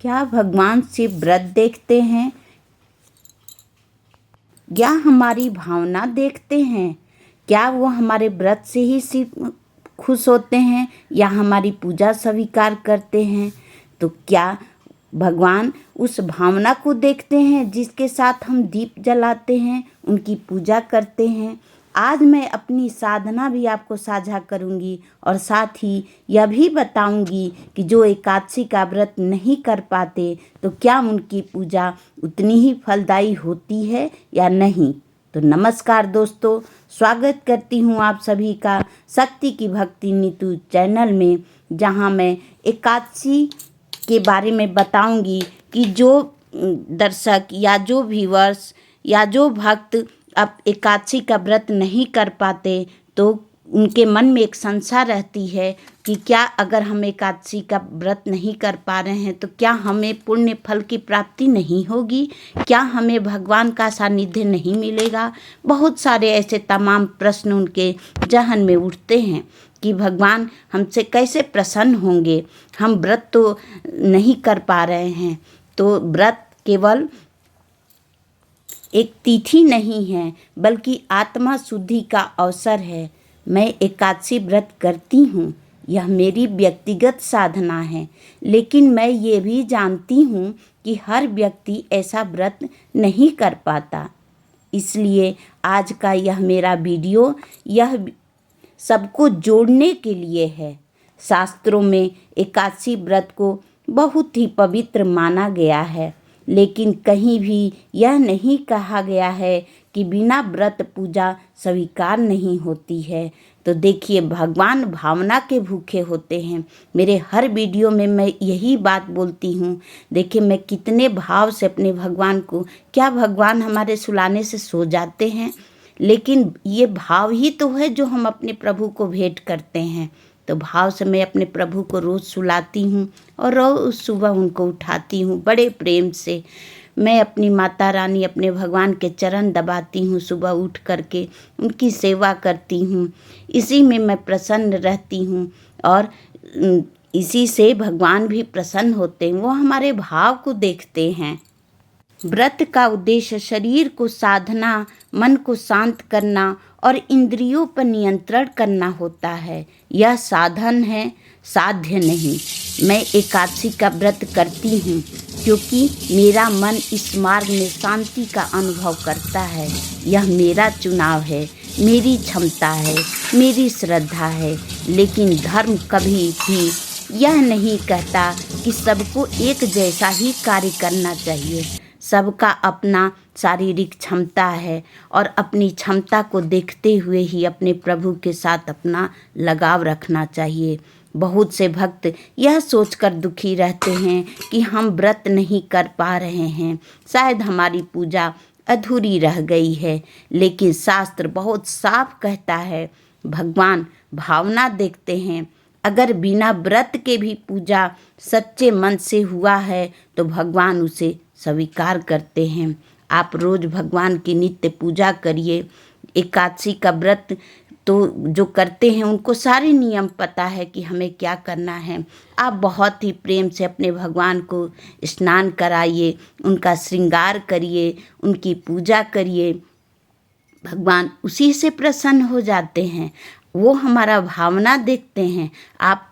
क्या भगवान से व्रत देखते हैं? क्या हमारी भावना देखते हैं? क्या वो हमारे व्रत से ही सिर्फ खुश होते हैं या हमारी पूजा स्वीकार करते हैं? तो क्या भगवान उस भावना को देखते हैं जिसके साथ हम दीप जलाते हैं, उनकी पूजा करते हैं? आज मैं अपनी साधना भी आपको साझा करूंगी और साथ ही यह भी बताऊंगी कि जो एकादशी का व्रत नहीं कर पाते तो क्या उनकी पूजा उतनी ही फलदायी होती है या नहीं। तो नमस्कार दोस्तों, स्वागत करती हूँ आप सभी का शक्ति की भक्ति नीतू चैनल में, जहाँ मैं एकादशी के बारे में बताऊंगी कि जो दर्शक या जो व्यूअर्स या जो भक्त अब एकादशी का व्रत नहीं कर पाते तो उनके मन में एक संशय रहती है कि क्या अगर हम एकादशी का व्रत नहीं कर पा रहे हैं तो क्या हमें पुण्य फल की प्राप्ति नहीं होगी, क्या हमें भगवान का सानिध्य नहीं मिलेगा। बहुत सारे ऐसे तमाम प्रश्न उनके जहन में उठते हैं कि भगवान हमसे कैसे प्रसन्न होंगे, हम व्रत तो नहीं कर पा रहे हैं। तो व्रत केवल एक तिथि नहीं है बल्कि आत्मा शुद्धि का अवसर है। मैं एकादशी व्रत करती हूँ, यह मेरी व्यक्तिगत साधना है, लेकिन मैं ये भी जानती हूँ कि हर व्यक्ति ऐसा व्रत नहीं कर पाता। इसलिए आज का यह मेरा वीडियो यह सबको जोड़ने के लिए है। शास्त्रों में एकादशी व्रत को बहुत ही पवित्र माना गया है, लेकिन कहीं भी यह नहीं कहा गया है कि बिना व्रत पूजा स्वीकार नहीं होती है। तो देखिए, भगवान भावना के भूखे होते हैं। मेरे हर वीडियो में मैं यही बात बोलती हूँ। देखिए, मैं कितने भाव से अपने भगवान को, क्या भगवान हमारे सुलाने से सो जाते हैं? लेकिन ये भाव ही तो है जो हम अपने प्रभु को भेंट करते हैं। तो भाव से मैं अपने प्रभु को रोज़ सुलाती हूँ और रोज़ सुबह उनको उठाती हूँ बड़े प्रेम से। मैं अपनी माता रानी, अपने भगवान के चरण दबाती हूँ, सुबह उठ करके उनकी सेवा करती हूँ। इसी में मैं प्रसन्न रहती हूँ और इसी से भगवान भी प्रसन्न होते हैं, वो हमारे भाव को देखते हैं। व्रत का उद्देश्य शरीर को साधना, मन को शांत करना और इंद्रियों पर नियंत्रण करना होता है। यह साधन है, साध्य नहीं। मैं एकादशी का व्रत करती हूँ क्योंकि मेरा मन इस मार्ग में शांति का अनुभव करता है। यह मेरा चुनाव है, मेरी क्षमता है, मेरी श्रद्धा है। लेकिन धर्म कभी भी यह नहीं कहता कि सबको एक जैसा ही कार्य करना चाहिए। सबका अपना शारीरिक क्षमता है और अपनी क्षमता को देखते हुए ही अपने प्रभु के साथ अपना लगाव रखना चाहिए। बहुत से भक्त यह सोचकर दुखी रहते हैं कि हम व्रत नहीं कर पा रहे हैं, शायद हमारी पूजा अधूरी रह गई है। लेकिन शास्त्र बहुत साफ कहता है, भगवान भावना देखते हैं। अगर बिना व्रत के भी पूजा सच्चे मन से हुआ है तो भगवान उसे स्वीकार करते हैं। आप रोज़ भगवान की नित्य पूजा करिए। एकादशी का व्रत तो जो करते हैं उनको सारे नियम पता है कि हमें क्या करना है। आप बहुत ही प्रेम से अपने भगवान को स्नान कराइए, उनका श्रृंगार करिए, उनकी पूजा करिए। भगवान उसी से प्रसन्न हो जाते हैं, वो हमारा भावना देखते हैं। आप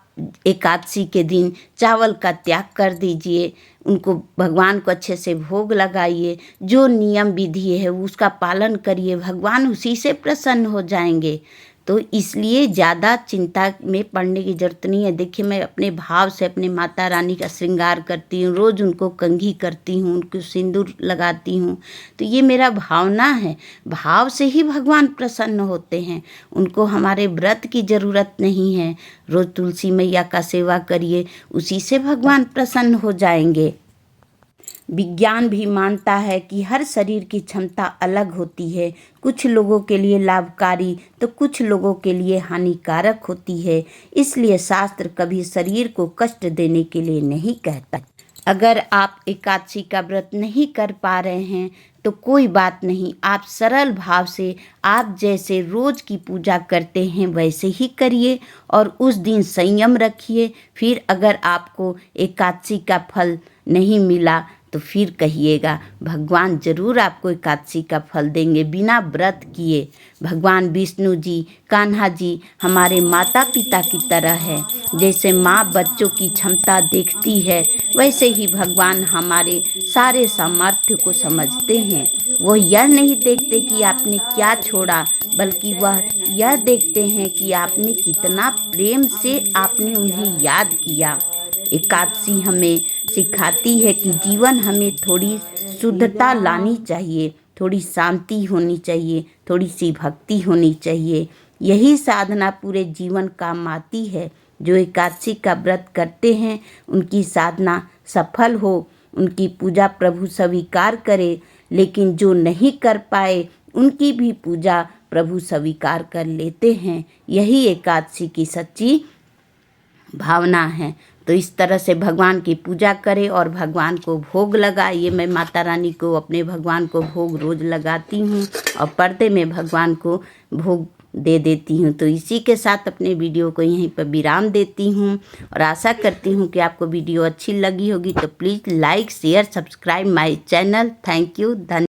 एकादशी के दिन चावल का त्याग कर दीजिए, उनको भगवान को अच्छे से भोग लगाइए, जो नियम विधि है उसका पालन करिए, भगवान उसी से प्रसन्न हो जाएंगे। तो इसलिए ज़्यादा चिंता में पड़ने की ज़रूरत नहीं है। देखिए, मैं अपने भाव से अपने माता रानी का श्रृंगार करती हूँ, रोज़ उनको कंघी करती हूँ, उनको सिंदूर लगाती हूँ। तो ये मेरा भावना है, भाव से ही भगवान प्रसन्न होते हैं। उनको हमारे व्रत की ज़रूरत नहीं है। रोज़ तुलसी मैया का सेवा करिए, उसी से भगवान प्रसन्न हो जाएंगे। विज्ञान भी मानता है कि हर शरीर की क्षमता अलग होती है। कुछ लोगों के लिए लाभकारी तो कुछ लोगों के लिए हानिकारक होती है। इसलिए शास्त्र कभी शरीर को कष्ट देने के लिए नहीं कहता। अगर आप एकादशी का व्रत नहीं कर पा रहे हैं तो कोई बात नहीं, आप सरल भाव से आप जैसे रोज़ की पूजा करते हैं वैसे ही करिए और उस दिन संयम रखिए। फिर अगर आपको एकादशी का फल नहीं मिला तो फिर कहिएगा। भगवान ज़रूर आपको एकादशी का फल देंगे बिना व्रत किए। भगवान विष्णु जी, कान्हा जी हमारे माता पिता की तरह है। जैसे माँ बच्चों की क्षमता देखती है, वैसे ही भगवान हमारे सारे सामर्थ्य को समझते हैं। वो यह नहीं देखते कि आपने क्या छोड़ा, बल्कि वह यह देखते हैं कि आपने कितना प्रेम से आपने उन्हें याद किया। एकादशी हमें सिखाती है कि जीवन हमें थोड़ी शुद्धता लानी चाहिए, थोड़ी शांति होनी चाहिए, थोड़ी सी भक्ति होनी चाहिए। यही साधना पूरे जीवन काम आती है। जो एकादशी का व्रत करते हैं उनकी साधना सफल हो, उनकी पूजा प्रभु स्वीकार करे। लेकिन जो नहीं कर पाए उनकी भी पूजा प्रभु स्वीकार कर लेते हैं। यही एकादशी की सच्ची भावना है। तो इस तरह से भगवान की पूजा करें और भगवान को भोग लगाइए। मैं माता रानी को, अपने भगवान को भोग रोज़ लगाती हूँ और पर्दे में भगवान को भोग दे देती हूँ। तो इसी के साथ अपने वीडियो को यहीं पर विराम देती हूँ और आशा करती हूँ कि आपको वीडियो अच्छी लगी होगी। तो please like, share, subscribe my channel. Thank you. धन्यवाद।